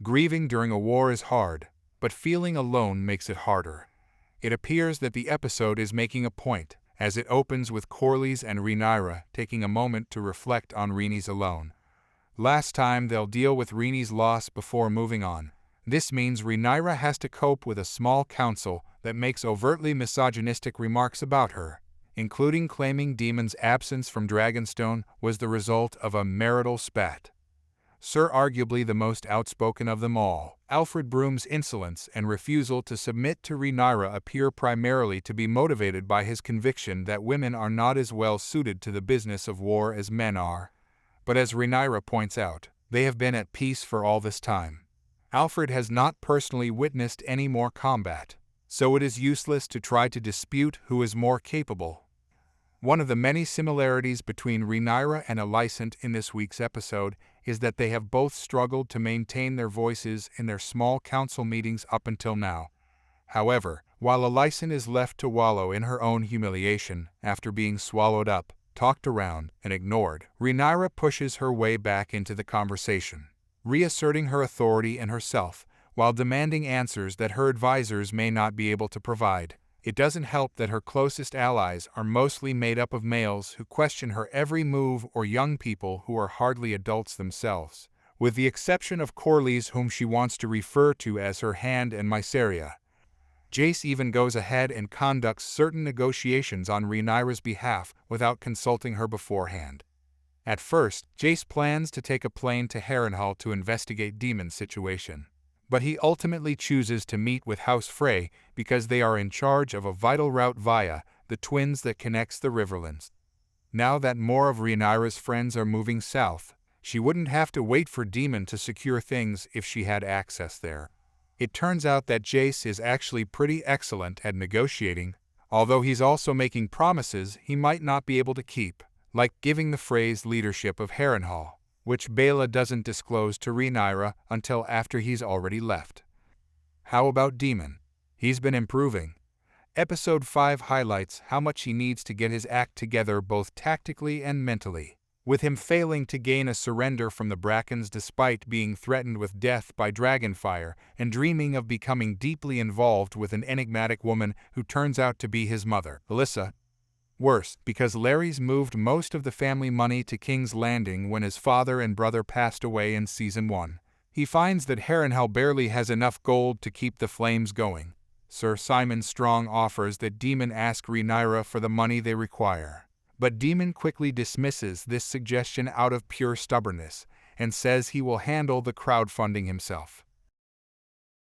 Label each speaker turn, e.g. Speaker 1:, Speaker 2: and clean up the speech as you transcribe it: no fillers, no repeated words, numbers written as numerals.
Speaker 1: Grieving during a war is hard, but feeling alone makes it harder. It appears that the episode is making a point, as it opens with Corlys and Rhaenyra taking a moment to reflect on Rhaenys alone. Last time they'll deal with Rhaenys' loss before moving on. This means Rhaenyra has to cope with a small council that makes overtly misogynistic remarks about her, including claiming Daemon's absence from Dragonstone was the result of a marital spat. Arguably the most outspoken of them all, Alfred Broom's insolence and refusal to submit to Rhaenyra appear primarily to be motivated by his conviction that women are not as well suited to the business of war as men are. But as Rhaenyra points out, they have been at peace for all this time. Alfred has not personally witnessed any more combat, so it is useless to try to dispute who is more capable. One of the many similarities between Rhaenyra and Alicent in this week's episode is that they have both struggled to maintain their voices in their small council meetings up until now. However, while Alicent is left to wallow in her own humiliation after being swallowed up, talked around, and ignored, Rhaenyra pushes her way back into the conversation, reasserting her authority and herself, while demanding answers that her advisors may not be able to provide. It doesn't help that her closest allies are mostly made up of males who question her every move or young people who are hardly adults themselves, with the exception of Corlys, whom she wants to refer to as her hand and Mysaria. Jace even goes ahead and conducts certain negotiations on Rhaenyra's behalf without consulting her beforehand. At first, Jace plans to take a plane to Harrenhal to investigate Daemon's situation, but he ultimately chooses to meet with House Frey because they are in charge of a vital route via the twins that connects the Riverlands. Now that more of Rhaenyra's friends are moving south, she wouldn't have to wait for Daemon to secure things if she had access there. It turns out that Jace is actually pretty excellent at negotiating, although he's also making promises he might not be able to keep, like giving the Freys leadership of Harrenhal, which Baela doesn't disclose to Rhaenyra until after he's already left. How about Daemon? He's been improving. Episode 5 highlights how much he needs to get his act together both tactically and mentally, with him failing to gain a surrender from the Brackens despite being threatened with death by dragonfire and dreaming of becoming deeply involved with an enigmatic woman who turns out to be his mother, Alyssa. Worse, because Larys moved most of the family money to King's Landing when his father and brother passed away in Season 1. He finds that Harrenhal barely has enough gold to keep the flames going. Sir Simon Strong offers that Daemon ask Rhaenyra for the money they require. But Daemon quickly dismisses this suggestion out of pure stubbornness and says he will handle the crowdfunding himself.